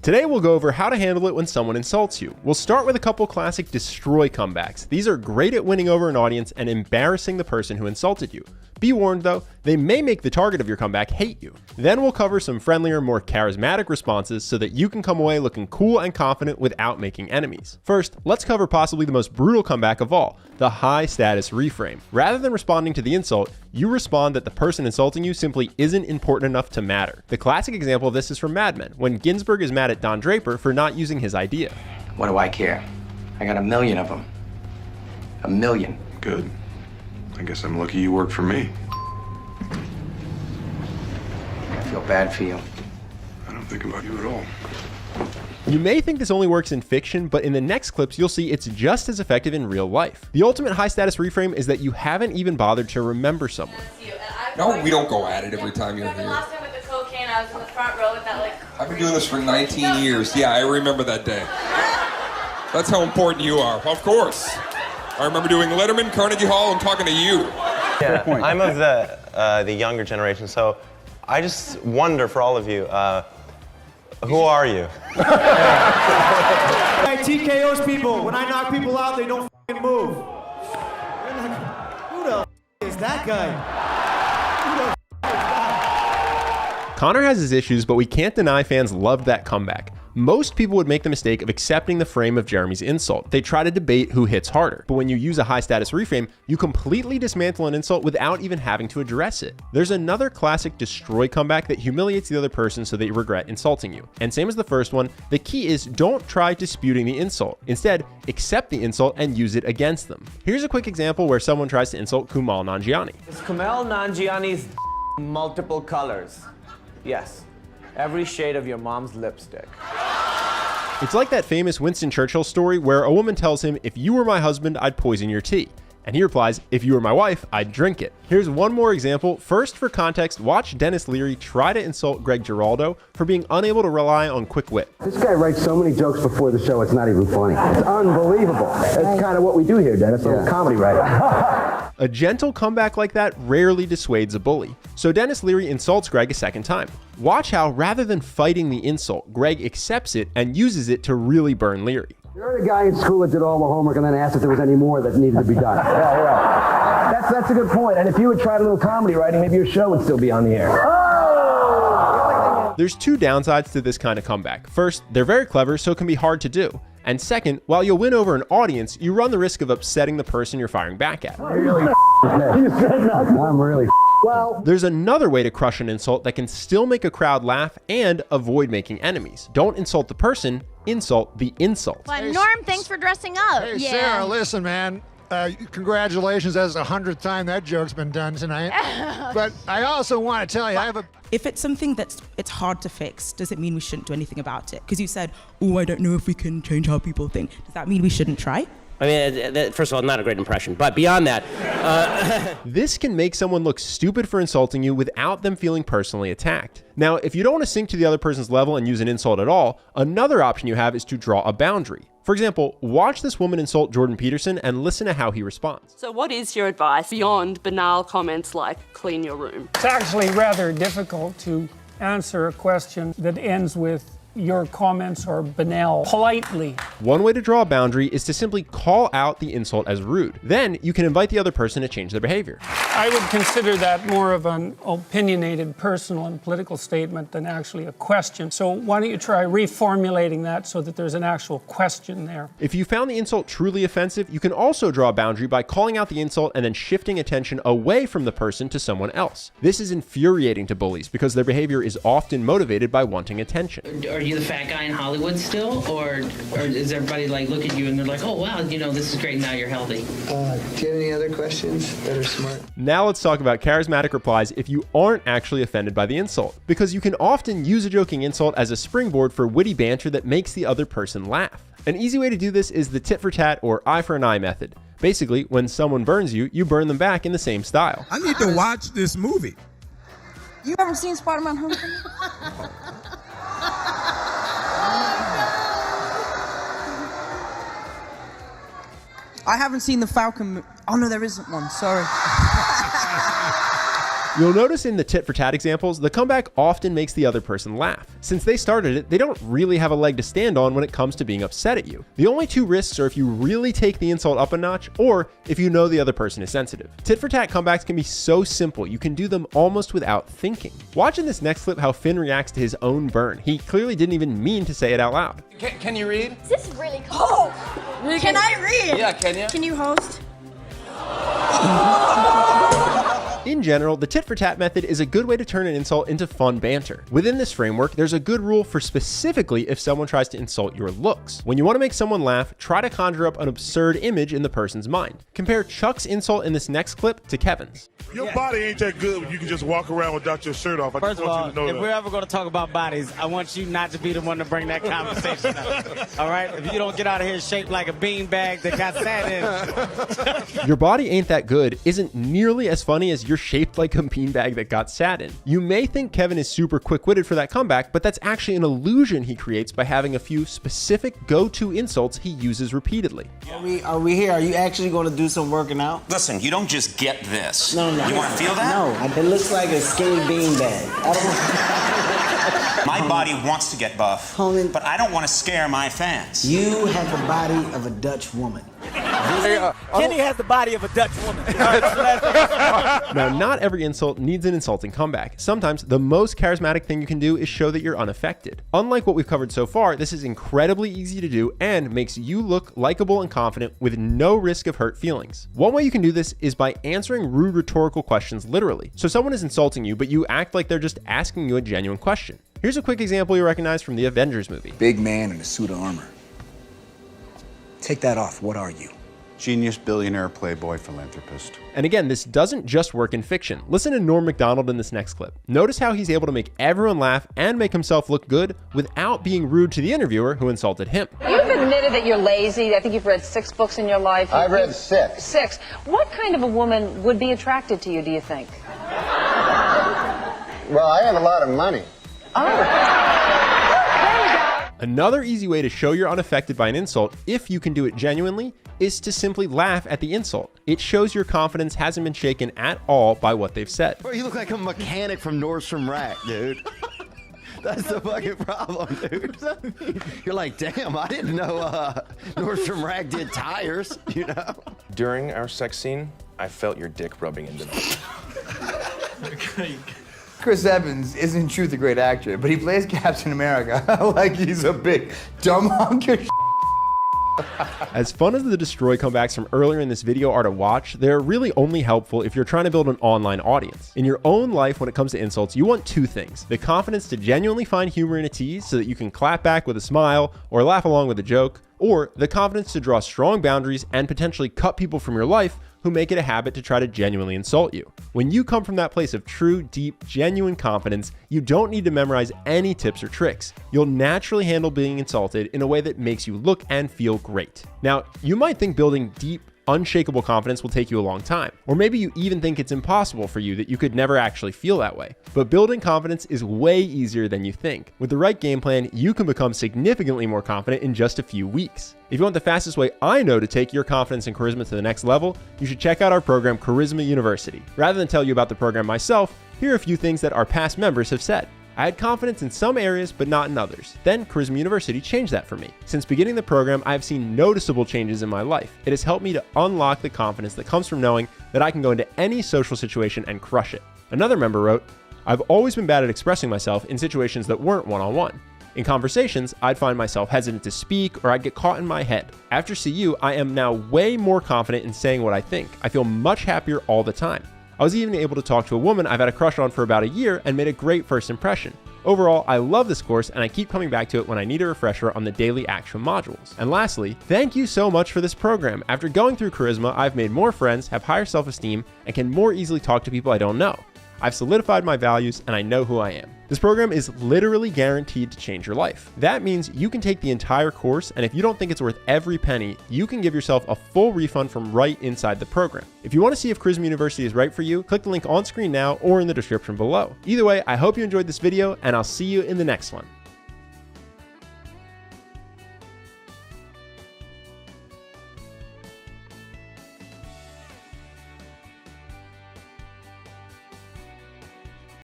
Today we'll go over how to handle it when someone insults you. We'll start with a couple classic destroy comebacks. These are great at winning over an audience and embarrassing the person who insulted you. Be warned though, they may make the target of your comeback hate you. Then we'll cover some friendlier, more charismatic responses so that you can come away looking cool and confident without making enemies. First, let's cover possibly the most brutal comeback of all, the high status reframe. Rather than responding to the insult, you respond that the person insulting you simply isn't important enough to matter. The classic example of this is from Mad Men, when Ginsberg is mad at Don Draper for not using his idea. What do I care? I got 1 million of them. 1 million. Good. I guess I'm lucky you work for me. I feel bad for you. I don't think about you at all. You may think this only works in fiction, but in the next clips you'll see it's just as effective in real life. The ultimate high status reframe is that you haven't even bothered to remember someone. No, we don't go at it every time you're here. Last time with the cocaine, I was in the front row with that I've been doing this for 19 years. Yeah, I remember that day. That's how important you are. Of course. I remember doing Letterman, Carnegie Hall, and talking to you. Yeah, I'm of the younger generation, so I just wonder for all of you, who are you? I TKOs people. When I knock people out, they don't f***ing move. Who the f*** is that guy? Connor has his issues, but we can't deny fans loved that comeback. Most people would make the mistake of accepting the frame of Jeremy's insult. They try to debate who hits harder, but when you use a high status reframe, you completely dismantle an insult without even having to address it. There's another classic destroy comeback that humiliates the other person so they regret insulting you. And same as the first one, the key is don't try disputing the insult. Instead, accept the insult and use it against them. Here's a quick example where someone tries to insult Kumail Nanjiani. Is Kumail Nanjiani's multiple colors? Yes. Every shade of your mom's lipstick. It's like that famous Winston Churchill story where a woman tells him, "If you were my husband, I'd poison your tea." And he replies, "If you were my wife, I'd drink it." Here's one more example. First, for context, watch Dennis Leary try to insult Greg Giraldo for being unable to rely on quick wit. This guy writes so many jokes before the show, it's not even funny. It's unbelievable. That's kind of what we do here, Dennis. I'm a comedy writer. A gentle comeback like that rarely dissuades a bully. So Dennis Leary insults Greg a second time. Watch how, rather than fighting the insult, Greg accepts it and uses it to really burn Leary. You're the guy in school that did all the homework and then asked if there was any more that needed to be done. Yeah. That's a good point. And if you had tried a little comedy writing, maybe your show would still be on the air. Oh! There's two downsides to this kind of comeback. First, they're very clever, so it can be hard to do. And second, while you'll win over an audience, you run the risk of upsetting the person you're firing back at. Really you said nothing. I'm really well. There's another way to crush an insult that can still make a crowd laugh and avoid making enemies. Don't insult the person, insult the insult. Well, Norm, thanks for dressing up. Hey, Sarah, listen, man. Congratulations. That's the 100th time that joke's been done tonight. But I also want to tell you, if it's something it's hard to fix, does it mean we shouldn't do anything about it? Because you said, oh, I don't know if we can change how people think. Does that mean we shouldn't try? I mean, first of all, not a great impression, but beyond that... This can make someone look stupid for insulting you without them feeling personally attacked. Now, if you don't want to sink to the other person's level and use an insult at all, another option you have is to draw a boundary. For example, watch this woman insult Jordan Peterson and listen to how he responds. So what is your advice beyond banal comments like clean your room? It's actually rather difficult to answer a question that ends with your comments are banal politely. One way to draw a boundary is to simply call out the insult as rude. Then you can invite the other person to change their behavior. I would consider that more of an opinionated personal and political statement than actually a question. So why don't you try reformulating that so that there's an actual question there? If you found the insult truly offensive, you can also draw a boundary by calling out the insult and then shifting attention away from the person to someone else. This is infuriating to bullies because their behavior is often motivated by wanting attention. Are you the fat guy in Hollywood still, or does everybody like look at you and they're like, oh wow, you know, this is great, now you're healthy? Do you have any other questions that are smart? Now let's talk about charismatic replies if you aren't actually offended by the insult, because you can often use a joking insult as a springboard for witty banter that makes the other person laugh. An easy way to do this is the tit for tat or eye for an eye method. Basically, when someone burns you, you burn them back in the same style. I need to watch this movie. You haven't seen Spider-Man Homecoming? I haven't seen the Falcon. Oh no, there isn't one. Sorry. You'll notice in the tit for tat examples, the comeback often makes the other person laugh. Since they started it, they don't really have a leg to stand on when it comes to being upset at you. The only two risks are if you really take the insult up a notch, or if you know the other person is sensitive. Tit for tat comebacks can be so simple, you can do them almost without thinking. Watch in this next clip how Finn reacts to his own burn. He clearly didn't even mean to say it out loud. Can you read? This is really cool. Oh, can I read? Yeah, can you? Can you host? In general, the tit for tat method is a good way to turn an insult into fun banter. Within this framework, there's a good rule for specifically if someone tries to insult your looks. When you want to make someone laugh, try to conjure up an absurd image in the person's mind. Compare Chuck's insult in this next clip to Kevin's. Your body ain't that good when you can just walk around without your shirt off. First of all, you to know if that. we're ever going to talk about bodies, I want you not to be the one to bring that conversation up. All right? If you don't get out of here shaped like a beanbag that got sat in. Your body ain't that good isn't nearly as funny as you're shaped like a beanbag that got sat in. You may think Kevin is super quick-witted for that comeback, but that's actually an illusion he creates by having a few specific go-to insults he uses repeatedly. Are we here? Are you actually going to do some working out? Listen, you don't just get this. No. You want to feel that? No, it looks like a skinny beanbag. My body wants to get buff, but I don't want to scare my fans. You have the body of a Dutch woman. Kenny has the body of a Dutch woman. Now, not every insult needs an insulting comeback. Sometimes the most charismatic thing you can do is show that you're unaffected. Unlike what we've covered so far, this is incredibly easy to do and makes you look likable and confident with no risk of hurt feelings. One way you can do this is by answering rude rhetorical questions literally. So someone is insulting you, but you act like they're just asking you a genuine question. Here's a quick example you recognize from the Avengers movie. Big man in a suit of armor. Take that off. What are you? Genius, billionaire, playboy, philanthropist. And again, this doesn't just work in fiction. Listen to Norm Macdonald in this next clip. Notice how he's able to make everyone laugh and make himself look good without being rude to the interviewer who insulted him. You've admitted that you're lazy. I think you've read 6 books in your life. I've read 6. 6. What kind of a woman would be attracted to you, do you think? Well, I have a lot of money. Another easy way to show you're unaffected by an insult, if you can do it genuinely, is to simply laugh at the insult. It shows your confidence hasn't been shaken at all by what they've said. Bro, you look like a mechanic from Nordstrom Rack, dude. That's the fucking problem, dude. You're like, damn, I didn't know Nordstrom Rack did tires, you know? During our sex scene, I felt your dick rubbing into me. Chris Evans is in truth a great actor, but he plays Captain America like he's a big dumb hunk of As fun as the destroy comebacks from earlier in this video are to watch, they're really only helpful if you're trying to build an online audience. In your own life, when it comes to insults, you want 2 things: the confidence to genuinely find humor in a tease so that you can clap back with a smile or laugh along with a joke, or the confidence to draw strong boundaries and potentially cut people from your life who make it a habit to try to genuinely insult you. When you come from that place of true, deep, genuine confidence, you don't need to memorize any tips or tricks. You'll naturally handle being insulted in a way that makes you look and feel great. Now, you might think building deep, unshakable confidence will take you a long time, or maybe you even think it's impossible for you, that you could never actually feel that way. But building confidence is way easier than you think. With the right game plan, you can become significantly more confident in just a few weeks. If you want the fastest way I know to take your confidence and charisma to the next level, you should check out our program, Charisma University. Rather than tell you about the program myself, here are a few things that our past members have said. I had confidence in some areas, but not in others. Then Charisma University changed that for me. Since beginning the program, I have seen noticeable changes in my life. It has helped me to unlock the confidence that comes from knowing that I can go into any social situation and crush it. Another member wrote, I've always been bad at expressing myself in situations that weren't one-on-one. In conversations, I'd find myself hesitant to speak, or I'd get caught in my head. After CU, I am now way more confident in saying what I think. I feel much happier all the time. I was even able to talk to a woman I've had a crush on for about a year and made a great first impression. Overall, I love this course and I keep coming back to it when I need a refresher on the daily action modules. And lastly, thank you so much for this program. After going through Charisma, I've made more friends, have higher self-esteem, and can more easily talk to people I don't know. I've solidified my values and I know who I am. This program is literally guaranteed to change your life. That means you can take the entire course, and if you don't think it's worth every penny, you can give yourself a full refund from right inside the program. If you want to see if Charisma University is right for you, click the link on screen now or in the description below. Either way, I hope you enjoyed this video, and I'll see you in the next one.